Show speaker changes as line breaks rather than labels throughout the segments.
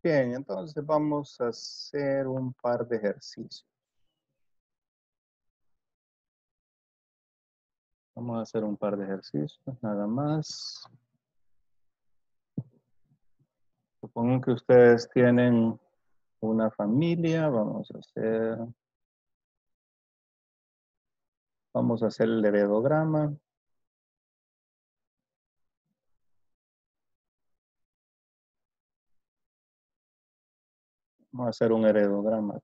Bien, entonces vamos a hacer un par de ejercicios. Vamos a hacer un par de ejercicios, nada más. Supongo que ustedes tienen una familia. Vamos a hacer el heredograma. Vamos a hacer un heredograma.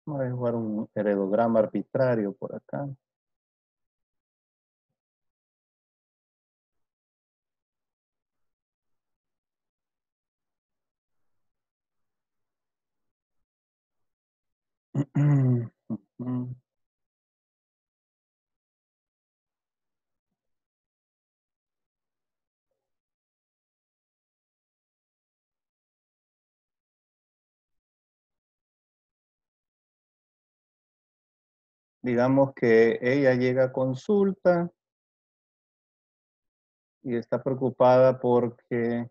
Vamos a jugar un heredograma arbitrario por acá. Digamos que ella llega a consulta y está preocupada porque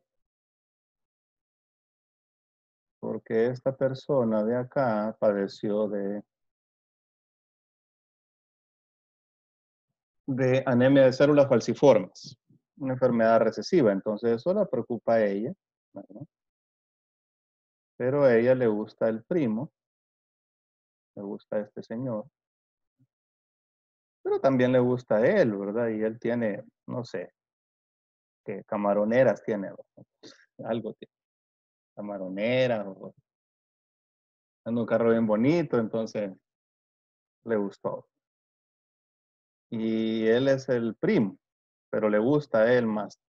esta persona de acá padeció de anemia de células falciformes, una enfermedad recesiva. Entonces eso la preocupa a ella, ¿verdad? Pero a ella le gusta el primo, le gusta este señor, pero también le gusta a él, ¿verdad? Y él tiene, no sé, qué camaroneras tiene, ¿verdad? Algo tiene, camaroneras, o anda un carro bien bonito, entonces le gustó. Y él es el primo, pero le gusta a él más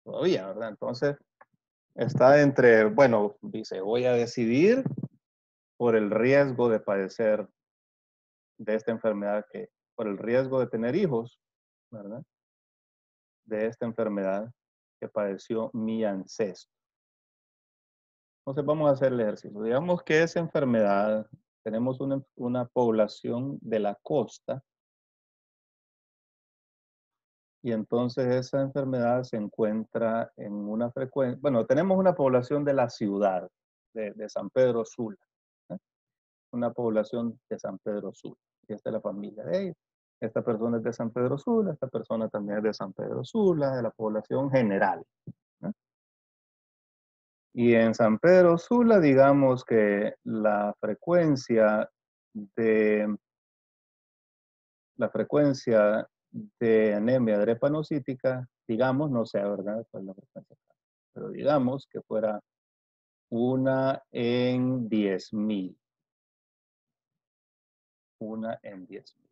todavía, ¿verdad? Entonces está entre, bueno, dice, voy a decidir por el riesgo de padecer de esta enfermedad, por el riesgo de tener hijos, ¿verdad? De esta enfermedad que padeció mi ancestro. Entonces vamos a hacer el ejercicio. Digamos que esa enfermedad, tenemos una población de la costa y entonces esa enfermedad se encuentra en una frecuencia, bueno, tenemos una población de la ciudad de San Pedro Sula, ¿eh? Una población de San Pedro Sula. Y esta es la familia de ellos. Esta persona es de San Pedro Sula, esta persona también es de San Pedro Sula, de la población general, ¿no? Y en San Pedro Sula, digamos que de, la frecuencia de anemia drepanocítica, digamos, no sé, ¿verdad? Pues la frecuencia, pero digamos que fuera una en 10,000. Una en 10,000,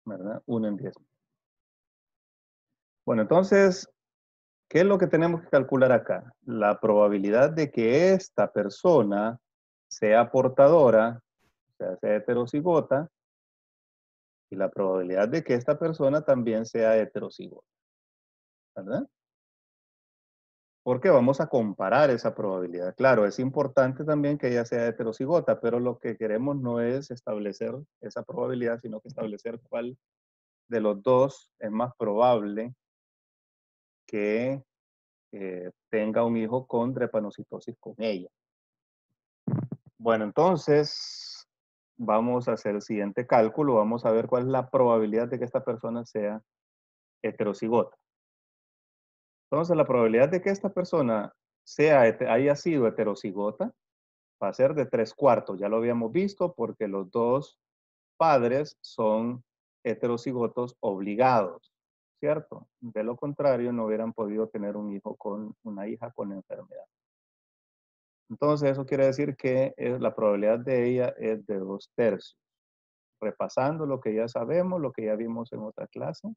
¿verdad? Una en 10,000. Bueno, entonces, ¿qué es lo que tenemos que calcular acá? La probabilidad de que esta persona sea portadora, o sea heterocigota, y la probabilidad de que esta persona también sea heterocigota, ¿verdad? Porque vamos a comparar esa probabilidad. Claro, es importante también que ella sea heterocigota, pero lo que queremos no es establecer esa probabilidad, sino que establecer cuál de los dos es más probable que tenga un hijo con drepanocitosis con ella. Bueno, entonces vamos a hacer el siguiente cálculo. Vamos a ver cuál es la probabilidad de que esta persona sea heterocigota. Entonces, la probabilidad de que esta persona haya sido heterocigota va a ser de 3/4. Ya lo habíamos visto porque los dos padres son heterocigotos obligados, ¿cierto? De lo contrario, no hubieran podido tener un hijo con una hija con enfermedad. Entonces, eso quiere decir que la probabilidad de ella es de 2/3. repasando lo que ya sabemos, lo que ya vimos en otra clase.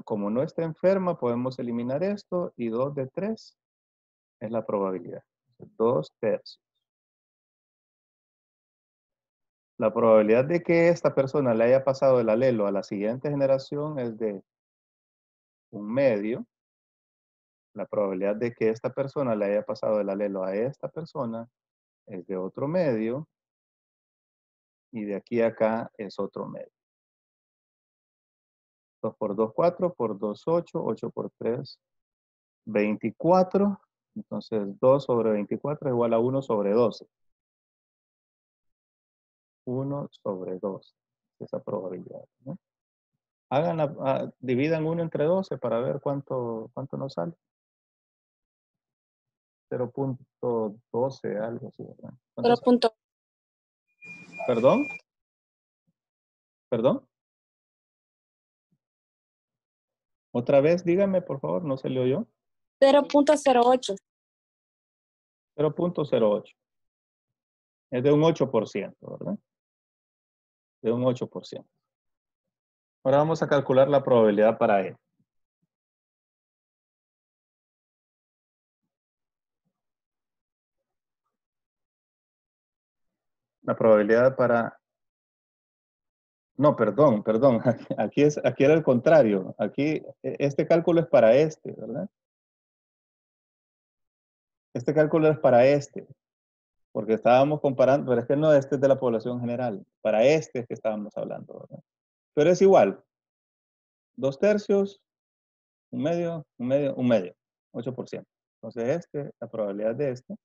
Como no está enferma, podemos eliminar esto y 2 de 3 es la probabilidad. 2/3. La probabilidad de que esta persona le haya pasado el alelo a la siguiente generación es de 1/2. La probabilidad de que esta persona le haya pasado el alelo a esta persona es de otro medio. Y de aquí a acá es otro medio. 2 por 2, 4, por 2, 8, 8 por 3, 24. Entonces 2 sobre 24 es igual a 1 sobre 12. 1 sobre 12. Esa probabilidad, ¿no? Dividan 1 entre 12 para ver cuánto nos sale. 0.12, algo así, ¿verdad? ¿Cuánto sale? ¿Perdón? ¿Perdón? Otra vez, dígame, por favor, no se le oyó.
0.08.
0.08. Es de un 8%, ¿verdad? De un 8%. Ahora vamos a calcular la probabilidad para él. La probabilidad para... No, perdón. Aquí era el contrario. Aquí, este cálculo es para este, ¿verdad? Este cálculo es para este. Porque estábamos comparando, pero es que no, este es de la población general. Para este es que estábamos hablando, ¿verdad? Pero es igual. 2/3, 1/2, 1/2, 1/2. 8%. Entonces la probabilidad de este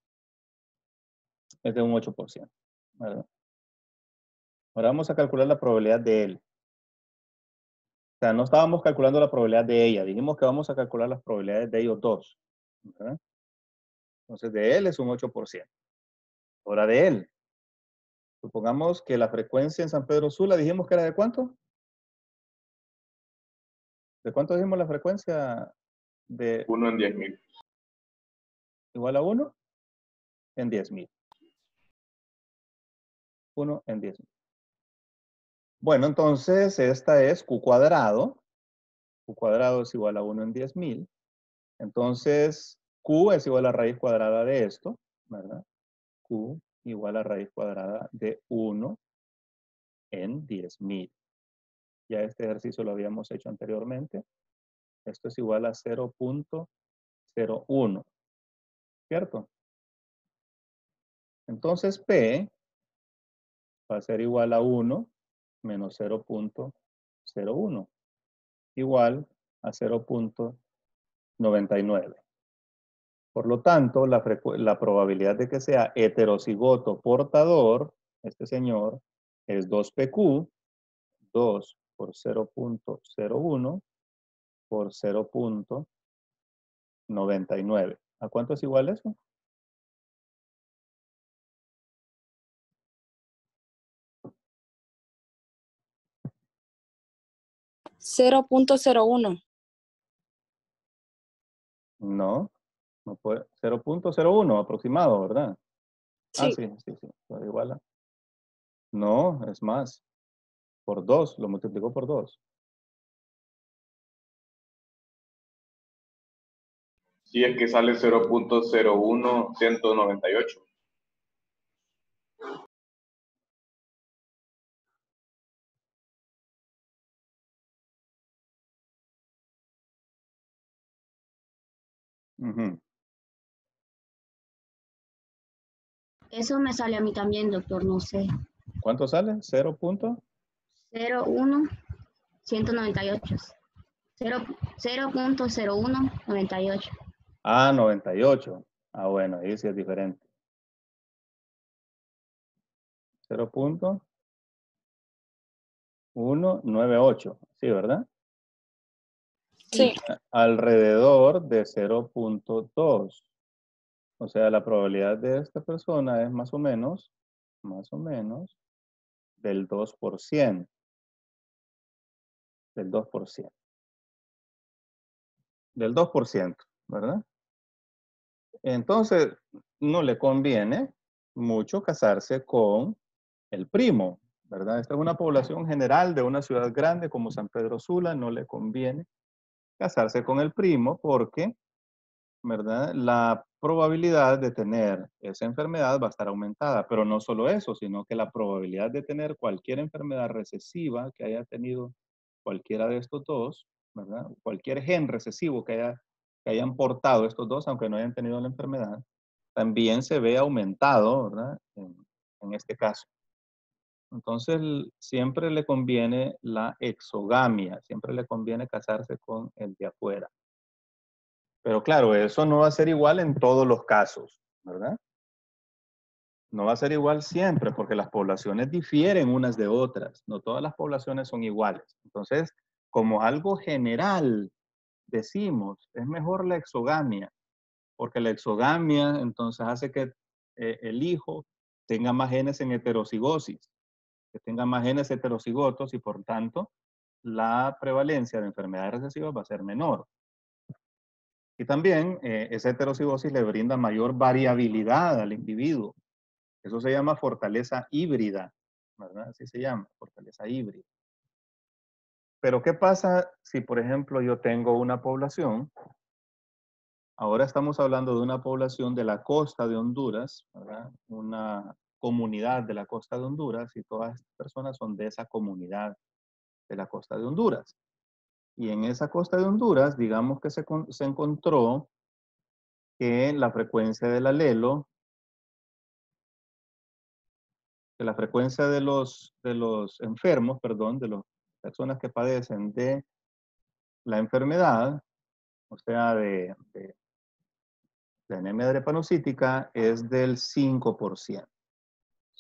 es de un 8%, ¿verdad? Ahora vamos a calcular la probabilidad de él. O sea, no estábamos calculando la probabilidad de ella. Dijimos que vamos a calcular las probabilidades de ellos dos, ¿verdad? Entonces, de él es un 8%. Ahora de él. Supongamos que la frecuencia en San Pedro Sula dijimos que era ¿de cuánto? ¿De cuánto dijimos la frecuencia? De
1 en 10.000.
igual a 1 en 10.000. 1 en 10.000. Bueno, entonces esta es Q cuadrado. Q cuadrado es igual a 1 en 10.000. Entonces, Q es igual a raíz cuadrada de esto, ¿verdad? Q igual a raíz cuadrada de 1 en 10.000. Ya este ejercicio lo habíamos hecho anteriormente. Esto es igual a 0.01, ¿cierto? Entonces P va a ser igual a 1 menos 0.01, igual a 0.99. Por lo tanto, la probabilidad de que sea heterocigoto portador, este señor, es 2PQ, 2 por 0.01 por 0.99. ¿A cuánto es igual eso?
$0.01.
No, no puede. 0.01 aproximado, ¿verdad? Ah,
Sí.
sí. Igual a... No, es más. Por 2, lo multiplicó por 2.
Si es que sale 0.01198.
Ujú.
Eso me sale a mí también, doctor, no sé.
¿Cuánto sale? 0.
0.198. 0.0198.
Ah, 98. Ah, bueno, ahí sí es diferente. 0.198. Sí, ¿verdad?
Sí.
Alrededor de 0.2. O sea, la probabilidad de esta persona es más o menos del 2%. Del 2%. Del 2%, ¿verdad? Entonces, no le conviene mucho casarse con el primo, ¿verdad? Esta es una población general de una ciudad grande como San Pedro Sula, no le conviene casarse con el primo porque, ¿verdad? La probabilidad de tener esa enfermedad va a estar aumentada, pero no solo eso, sino que la probabilidad de tener cualquier enfermedad recesiva que haya tenido cualquiera de estos dos, ¿verdad? Cualquier gen recesivo que hayan portado estos dos, aunque no hayan tenido la enfermedad, también se ve aumentado, ¿verdad? En este caso. Entonces, siempre le conviene la exogamia, siempre le conviene casarse con el de afuera. Pero claro, eso no va a ser igual en todos los casos, ¿verdad? No va a ser igual siempre porque las poblaciones difieren unas de otras. No todas las poblaciones son iguales. Entonces, como algo general, decimos, es mejor la exogamia, porque la exogamia entonces hace que el hijo tenga más genes en heterocigosis, que tenga más genes heterocigotos y por tanto la prevalencia de enfermedades recesivas va a ser menor. Y también esa heterocigosis le brinda mayor variabilidad al individuo. Eso se llama fortaleza híbrida, ¿verdad? Así se llama, fortaleza híbrida. Pero ¿qué pasa si, por ejemplo, yo tengo una población? Ahora estamos hablando de una población de la costa de Honduras, ¿verdad? Una comunidad de la costa de Honduras y todas estas personas son de esa comunidad de la costa de Honduras. Y en esa costa de Honduras, digamos que se encontró que la frecuencia del alelo, que la frecuencia de los enfermos, perdón, de las personas que padecen de la enfermedad, o sea, de anemia drepanocítica, es del 5%.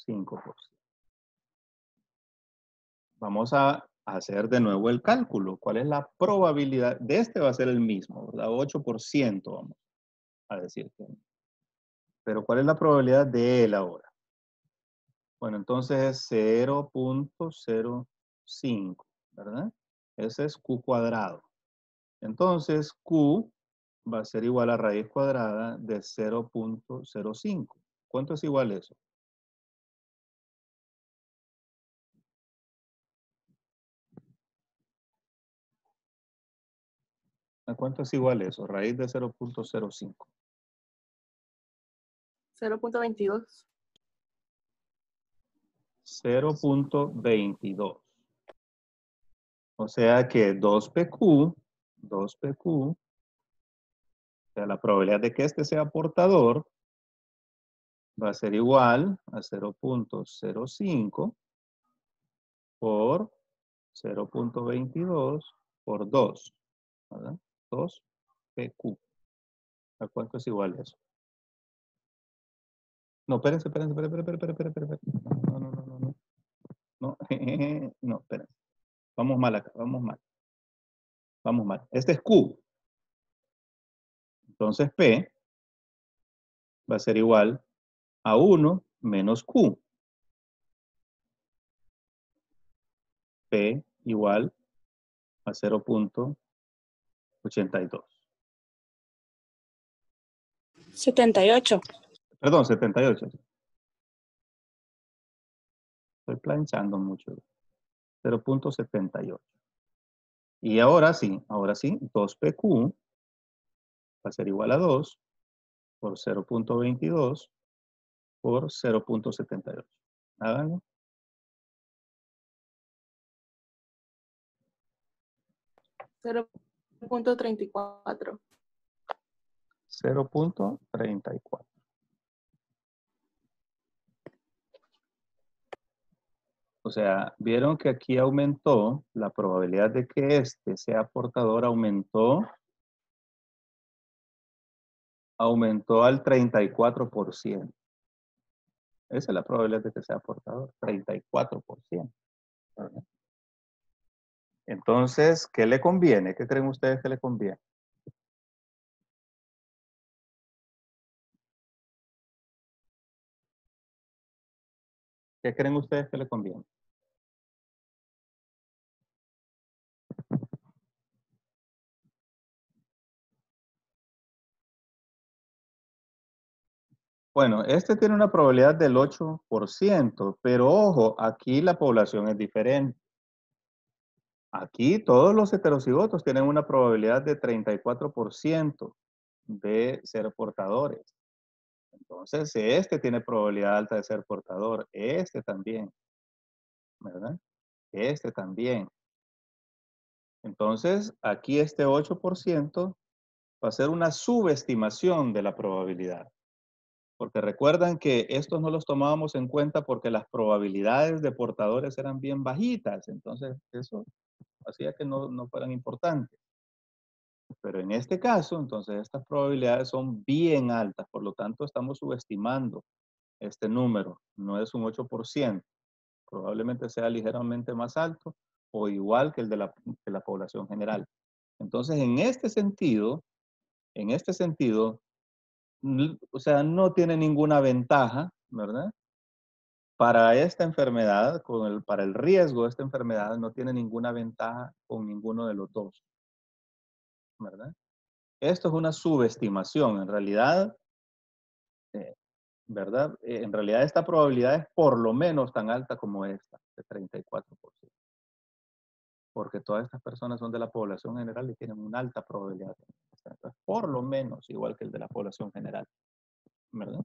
5%. Vamos a hacer de nuevo el cálculo. ¿Cuál es la probabilidad? De este va a ser el mismo, ¿verdad? 8% vamos a decir. Pero ¿cuál es la probabilidad de él ahora? Bueno, entonces es 0.05, ¿verdad? Ese es Q cuadrado. Entonces Q va a ser igual a raíz cuadrada de 0.05. ¿Cuánto es igual eso? ¿A cuánto es igual eso? Raíz de 0.05.
0.22.
0.22. O sea que 2PQ, o sea, la probabilidad de que este sea portador va a ser igual a 0.05 por 0.22 por 2, ¿verdad? 2PQ. ¿A cuánto es igual eso? No, espérense. No, no, no, no, no. No, no, espérense. Vamos mal acá, vamos mal. Vamos mal. Este es Q. Entonces P va a ser igual a 1 menos Q. P igual a 0.82.
78.
Perdón, 78. Estoy planchando mucho. 0.78. Y ahora sí, 2PQ va a ser igual a 2 por 0.22 por 0.78. Háganlo.
0.34.
0.34. O sea, vieron que aquí aumentó la probabilidad de que este sea portador, aumentó al 34%. Esa es la probabilidad de que sea portador, 34%. ¿Verdad? Entonces, ¿qué le conviene? ¿Qué creen ustedes que le conviene? ¿Qué creen ustedes que le conviene? Bueno, este tiene una probabilidad del 8%, pero ojo, aquí la población es diferente. Aquí todos los heterocigotos tienen una probabilidad de 34% de ser portadores. Entonces, este tiene probabilidad alta de ser portador, este también, ¿verdad? Este también. Entonces, aquí este 8% va a ser una subestimación de la probabilidad. Porque recuerdan que estos no los tomábamos en cuenta porque las probabilidades de portadores eran bien bajitas. Entonces, eso hacía que no fueran importantes. Pero en este caso, entonces, estas probabilidades son bien altas. Por lo tanto, estamos subestimando este número. No es un 8%. Probablemente sea ligeramente más alto o igual que el de la población general. Entonces, en este sentido, o sea, no tiene ninguna ventaja, ¿verdad? Para esta enfermedad, para el riesgo de esta enfermedad, no tiene ninguna ventaja con ninguno de los dos, ¿verdad? Esto es una subestimación, en realidad, eh, ¿verdad? En realidad esta probabilidad es por lo menos tan alta como esta, de 34%. Porque todas estas personas son de la población general y tienen una alta probabilidad. Entonces, por lo menos igual que el de la población general, ¿verdad?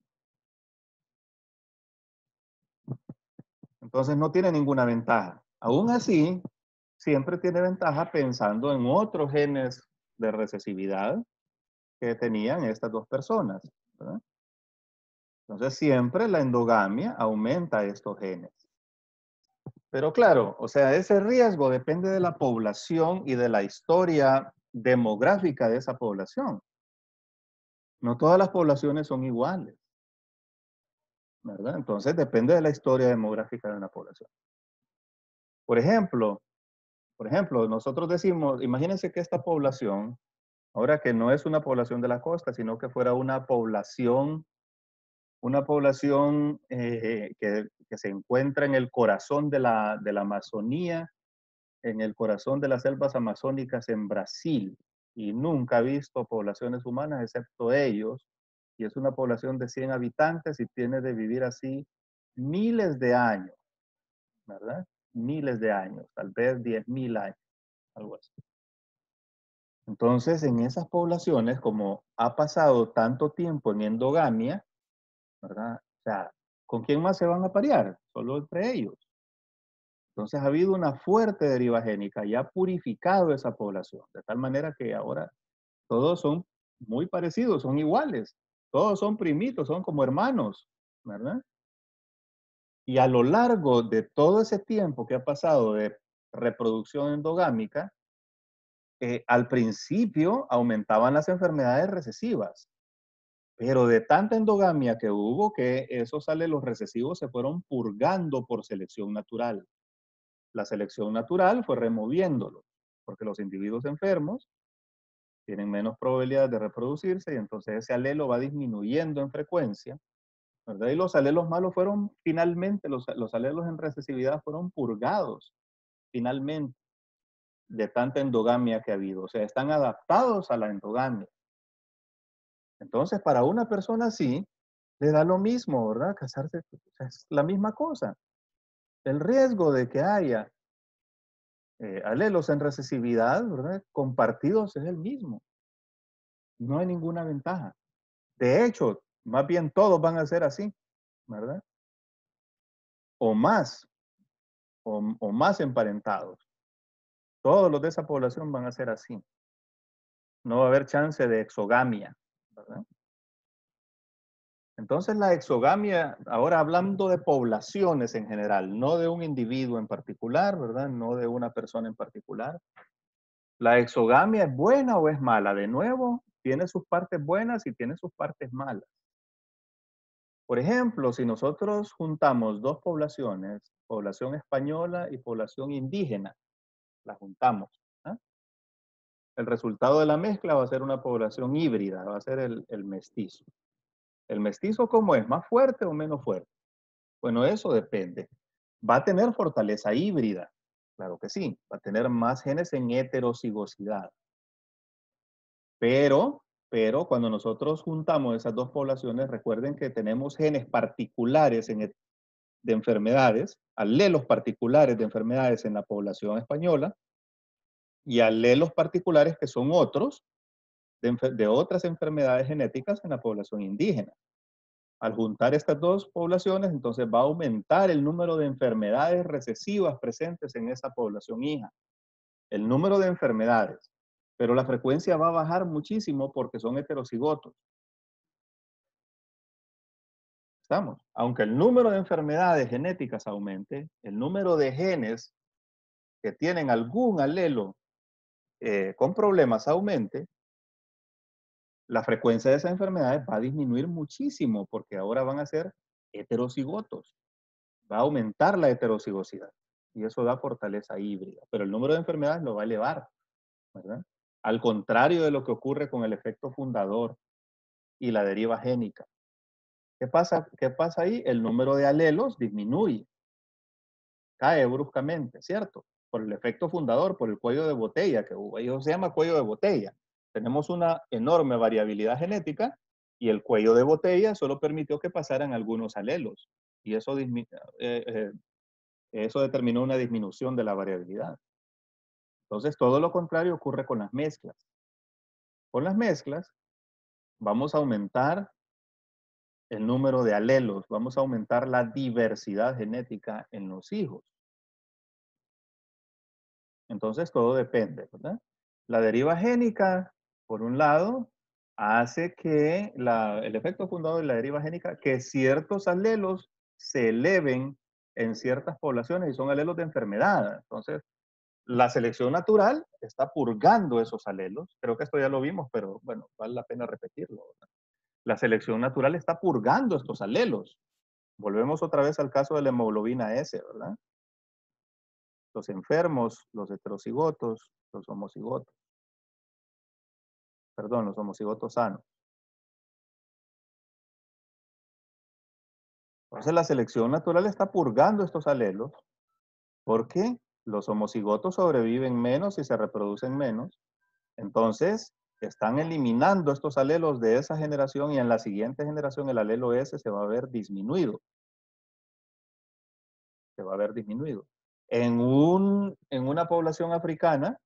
Entonces no tiene ninguna ventaja. Aún así, siempre tiene ventaja pensando en otros genes de recesividad que tenían estas dos personas, ¿verdad? Entonces siempre la endogamia aumenta estos genes. Pero claro, o sea, ese riesgo depende de la población y de la historia demográfica de esa población. No todas las poblaciones son iguales, ¿verdad? Entonces depende de la historia demográfica de una población. Por ejemplo, nosotros decimos, imagínense que esta población, ahora que no es una población de la costa, sino que fuera una población que se encuentra en el corazón de la Amazonía, en el corazón de las selvas amazónicas en Brasil, y nunca ha visto poblaciones humanas excepto ellos, y es una población de 100 habitantes y tiene de vivir así miles de años, ¿verdad? Miles de años, tal vez 10.000 años, algo así. Entonces, en esas poblaciones, como ha pasado tanto tiempo en endogamia, ¿verdad? O sea, ¿con quién más se van a parear? Solo entre ellos. Entonces ha habido una fuerte deriva génica y ha purificado esa población, de tal manera que ahora todos son muy parecidos, son iguales, todos son primitos, son como hermanos, ¿verdad? Y a lo largo de todo ese tiempo que ha pasado de reproducción endogámica, al principio aumentaban las enfermedades recesivas, pero de tanta endogamia que hubo que esos alelos recesivos se fueron purgando por selección natural. La selección natural fue removiéndolos, porque los individuos enfermos tienen menos probabilidad de reproducirse y entonces ese alelo va disminuyendo en frecuencia, ¿verdad? Y los alelos malos fueron finalmente, los alelos en recesividad fueron purgados finalmente de tanta endogamia que ha habido. O sea, están adaptados a la endogamia. Entonces, para una persona así, le da lo mismo, ¿verdad? Casarse, o sea, es la misma cosa. El riesgo de que haya alelos en recesividad, ¿verdad? Compartidos es el mismo. No hay ninguna ventaja. De hecho, más bien todos van a ser así, ¿verdad? O más, o más emparentados. Todos los de esa población van a ser así. No va a haber chance de exogamia, ¿verdad? Entonces la exogamia, ahora hablando de poblaciones en general, no de un individuo en particular, ¿verdad? No de una persona en particular. ¿La exogamia es buena o es mala? De nuevo, tiene sus partes buenas y tiene sus partes malas. Por ejemplo, si nosotros juntamos dos poblaciones, población española y población indígena, las juntamos, ¿ah? El resultado de la mezcla va a ser una población híbrida, va a ser el mestizo. ¿El mestizo cómo es? ¿Más fuerte o menos fuerte? Bueno, eso depende. ¿Va a tener fortaleza híbrida? Claro que sí. Va a tener más genes en heterocigosidad. Pero Pero cuando nosotros juntamos esas dos poblaciones, recuerden que tenemos genes particulares de enfermedades, alelos particulares de enfermedades en la población española y alelos particulares que son otros de otras enfermedades genéticas en la población indígena. Al juntar estas dos poblaciones, entonces va a aumentar el número de enfermedades recesivas presentes en esa población hija. El número de enfermedades. Pero la frecuencia va a bajar muchísimo porque son heterocigotos. ¿Estamos? Aunque el número de enfermedades genéticas aumente, el número de genes que tienen algún alelo con problemas aumente, la frecuencia de esas enfermedades va a disminuir muchísimo porque ahora van a ser heterocigotos. Va a aumentar la heterocigosidad y eso da fortaleza híbrida, pero el número de enfermedades lo va a elevar, ¿verdad? Al contrario de lo que ocurre con el efecto fundador y la deriva génica. ¿Qué pasa ahí? El número de alelos disminuye, cae bruscamente, ¿cierto? Por el efecto fundador, por el cuello de botella, que eso se llama cuello de botella. Tenemos una enorme variabilidad genética y el cuello de botella solo permitió que pasaran algunos alelos y eso determinó una disminución de la variabilidad. Entonces, todo lo contrario ocurre con las mezclas. Con las mezclas, vamos a aumentar el número de alelos, vamos a aumentar la diversidad genética en los hijos. Entonces, todo depende, ¿verdad? La deriva génica, por un lado, hace que el efecto fundador de la deriva génica, que ciertos alelos se eleven en ciertas poblaciones y son alelos de enfermedad. Entonces, la selección natural está purgando esos alelos. Creo que esto ya lo vimos, pero bueno, vale la pena repetirlo, ¿verdad? La selección natural está purgando estos alelos. Volvemos otra vez al caso de la hemoglobina S, ¿verdad? Los enfermos, los heterocigotos, los homocigotos. Perdón, los homocigotos sanos. Entonces la selección natural está purgando estos alelos porque los homocigotos sobreviven menos y se reproducen menos. Entonces, están eliminando estos alelos de esa generación y en la siguiente generación el alelo S se va a ver disminuido. Se va a ver disminuido. En una población africana,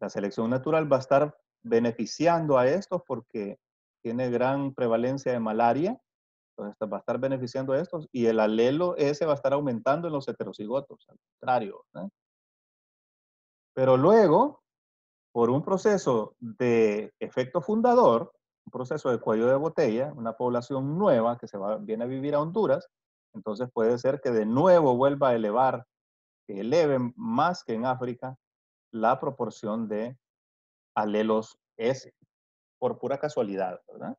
la selección natural va a estar beneficiando a estos porque tiene gran prevalencia de malaria. Entonces va a estar beneficiando a estos y el alelo S va a estar aumentando en los heterocigotos, al contrario, ¿no? Pero luego, por un proceso de efecto fundador, un proceso de cuello de botella, una población nueva que viene a vivir a Honduras, entonces puede ser que de nuevo vuelva a elevar, que eleven más que en África la proporción de alelos S, por pura casualidad, ¿verdad?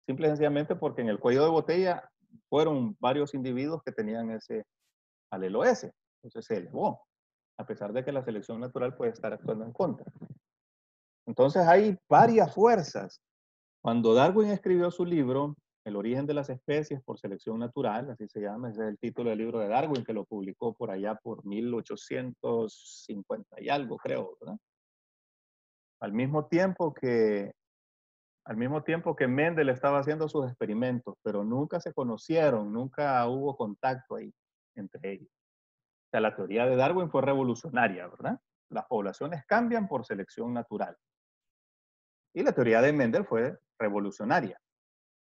Simple y sencillamente porque en el cuello de botella fueron varios individuos que tenían ese alelo S, entonces se elevó, a pesar de que la selección natural puede estar actuando en contra. Entonces hay varias fuerzas. Cuando Darwin escribió su libro, El origen de las especies por selección natural, así se llama, ese es el título del libro de Darwin, que lo publicó por allá por 1850 y algo, creo, ¿verdad? Al mismo tiempo que Mendel estaba haciendo sus experimentos, pero nunca se conocieron, nunca hubo contacto ahí entre ellos. O sea, la teoría de Darwin fue revolucionaria, ¿verdad? Las poblaciones cambian por selección natural. Y la teoría de Mendel fue revolucionaria.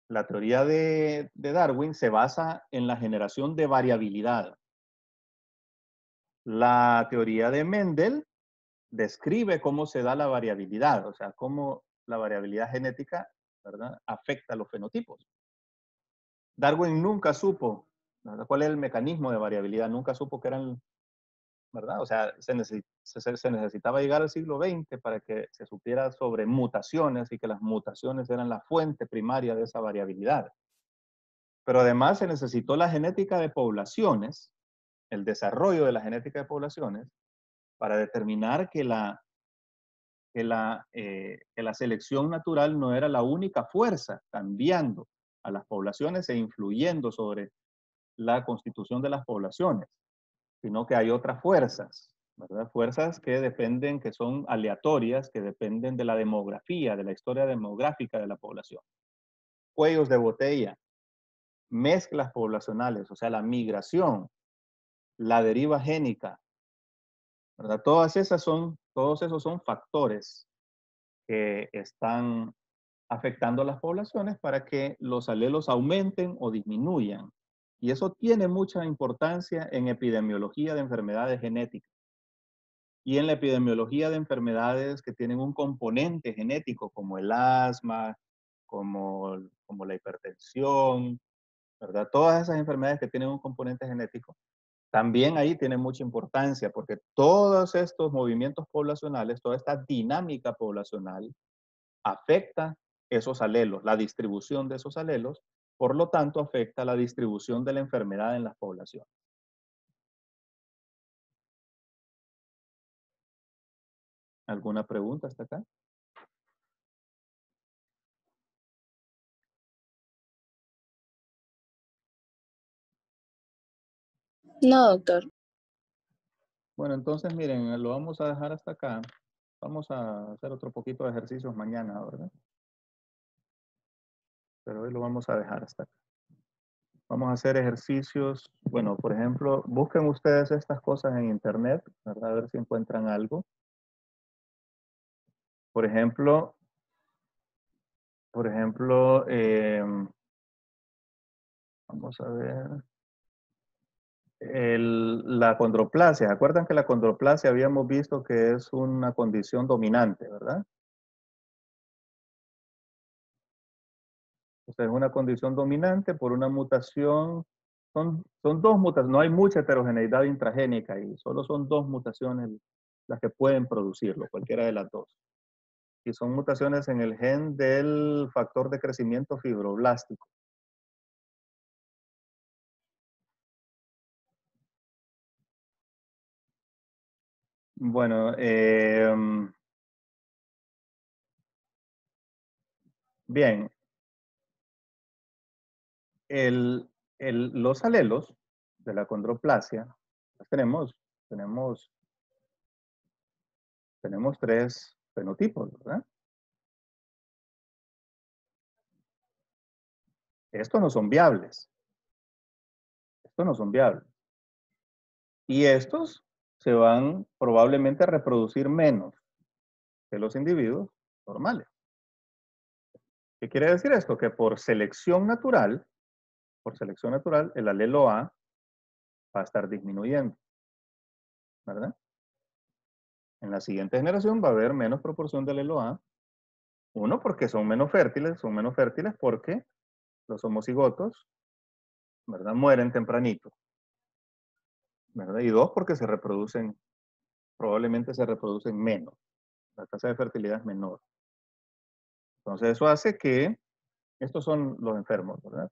La teoría de Darwin se basa en la generación de variabilidad. La teoría de Mendel describe cómo se da la variabilidad, o sea, cómo la variabilidad genética, ¿verdad?, afecta a los fenotipos. Darwin nunca supo, ¿verdad?, cuál es el mecanismo de variabilidad, nunca supo que eran, ¿verdad? O sea, se necesitaba llegar al siglo XX para que se supiera sobre mutaciones y que las mutaciones eran la fuente primaria de esa variabilidad. Pero además se necesitó la genética de poblaciones, el desarrollo de la genética de poblaciones, para determinar que la selección natural no era la única fuerza cambiando a las poblaciones e influyendo sobre la constitución de las poblaciones, sino que hay otras fuerzas ¿verdad? Fuerzas que dependen, que son aleatorias, que dependen de la demografía, de la historia demográfica de la población. Cuellos de botella, mezclas poblacionales, o sea, la migración, la deriva génica, ¿verdad? Todos esos son factores que están afectando a las poblaciones para que los alelos aumenten o disminuyan. Y eso tiene mucha importancia en epidemiología de enfermedades genéticas y en la epidemiología de enfermedades que tienen un componente genético como el asma, como la hipertensión, ¿verdad? Todas esas enfermedades que tienen un componente genético, también ahí tienen mucha importancia porque todos estos movimientos poblacionales, toda esta dinámica poblacional afecta esos alelos, la distribución de esos alelos, por lo tanto afecta la distribución de la enfermedad en las poblaciones. ¿Alguna pregunta hasta acá?
No, doctor.
Bueno, entonces miren, lo vamos a dejar hasta acá. Vamos a hacer otro poquito de ejercicios mañana, ¿verdad? Pero hoy lo vamos a dejar hasta acá. Vamos a hacer ejercicios, bueno, por ejemplo, busquen ustedes estas cosas en internet, ¿verdad? A ver si encuentran algo. Por ejemplo, vamos a ver, la condroplasia. ¿Se acuerdan que la condroplasia habíamos visto que es una condición dominante, ¿verdad? O sea, es una condición dominante por una mutación. Son dos mutaciones, no hay mucha heterogeneidad intragénica y solo son dos mutaciones las que pueden producirlo, cualquiera de las dos. Y son mutaciones en el gen del factor de crecimiento fibroblástico. Bueno, bien, los alelos de la condroplasia, pues tenemos tres fenotipos, ¿verdad? Estos no son viables. Estos no son viables. Y estos se van probablemente a reproducir menos que los individuos normales. ¿Qué quiere decir esto? Que por selección natural, el alelo A va a estar disminuyendo, ¿verdad? En la siguiente generación va a haber menos proporción de alelo A. Uno, porque son menos fértiles porque los homocigotos, ¿verdad? Mueren tempranito, ¿verdad? Y dos, porque probablemente se reproducen menos. La tasa de fertilidad es menor. Entonces eso hace que estos son los enfermos, ¿verdad?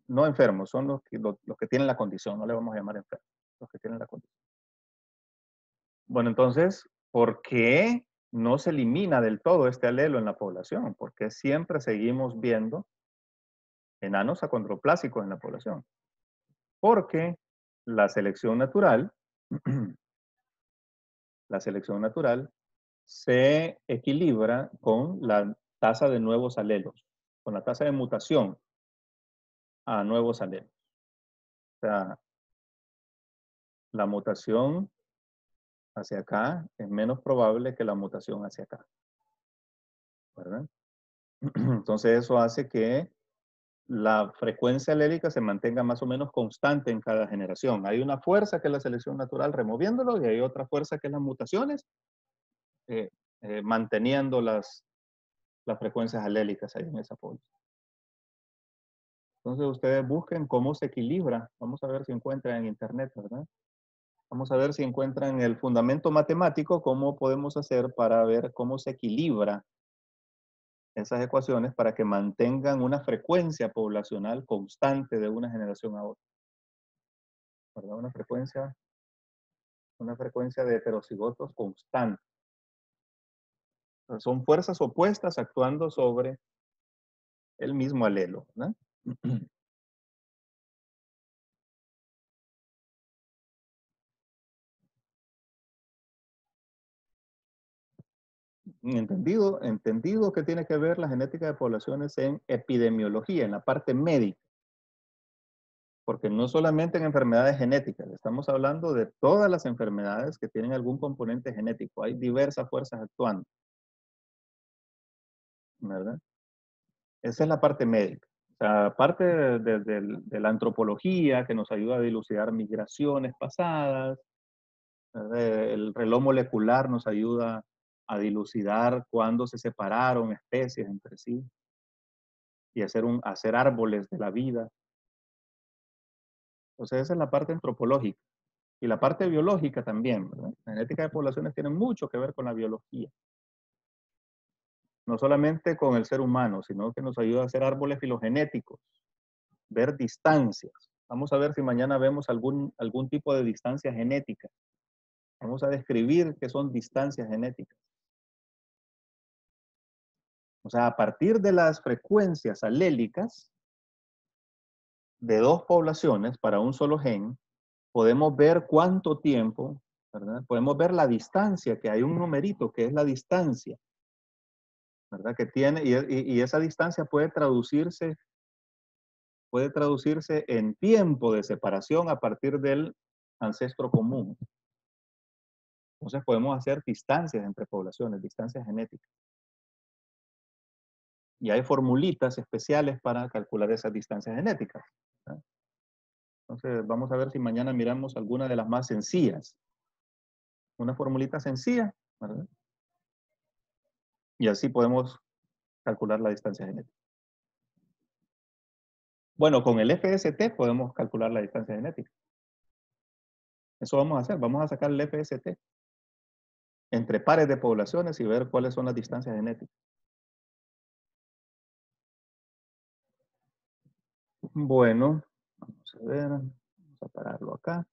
No enfermos, son los que tienen la condición, no le vamos a llamar enfermos, los que tienen la condición. Bueno, entonces, ¿por qué no se elimina del todo este alelo en la población? ¿Por qué siempre seguimos viendo enanos acondroplásicos en la población? Porque la selección natural, se equilibra con la tasa de nuevos alelos, con la tasa de mutación a nuevos alelos. O sea, la mutación hacia acá es menos probable que la mutación hacia acá, ¿verdad? Entonces eso hace que la frecuencia alélica se mantenga más o menos constante en cada generación. Hay una fuerza que es la selección natural removiéndolo y hay otra fuerza que es las mutaciones manteniendo las frecuencias alélicas ahí en esa población. Entonces ustedes busquen cómo se equilibra. Vamos a ver si encuentran en internet, ¿verdad? Vamos a ver si encuentran el fundamento matemático, cómo podemos hacer para ver cómo se equilibra esas ecuaciones para que mantengan una frecuencia poblacional constante de una generación a otra. ¿Verdad? Una frecuencia de heterocigotos constante. Son fuerzas opuestas actuando sobre el mismo alelo, ¿verdad? Entendido que tiene que ver la genética de poblaciones en epidemiología, en la parte médica. Porque no solamente en enfermedades genéticas, estamos hablando de todas las enfermedades que tienen algún componente genético. Hay diversas fuerzas actuando, ¿verdad? Esa es la parte médica. O sea, parte de la antropología que nos ayuda a dilucidar migraciones pasadas, ¿verdad? El reloj molecular nos ayuda a dilucidar cuándo se separaron especies entre sí y hacer árboles de la vida. Entonces esa es la parte antropológica. Y la parte biológica también, ¿verdad? La genética de poblaciones tiene mucho que ver con la biología. No solamente con el ser humano, sino que nos ayuda a hacer árboles filogenéticos, ver distancias. Vamos a ver si mañana vemos algún tipo de distancia genética. Vamos a describir qué son distancias genéticas. O sea, a partir de las frecuencias alélicas de dos poblaciones para un solo gen, podemos ver cuánto tiempo, ¿verdad? Podemos ver la distancia, que hay un numerito que es la distancia, ¿verdad? Que tiene, y esa distancia puede traducirse en tiempo de separación a partir del ancestro común. Entonces podemos hacer distancias entre poblaciones, distancias genéticas. Y hay formulitas especiales para calcular esas distancias genéticas, ¿verdad? Entonces vamos a ver si mañana miramos alguna de las más sencillas. Una formulita sencilla, ¿verdad? Y así podemos calcular la distancia genética. Bueno, con el FST podemos calcular la distancia genética. Eso vamos a hacer. Vamos a sacar el FST entre pares de poblaciones y ver cuáles son las distancias genéticas. Bueno, vamos a ver. Vamos a pararlo acá.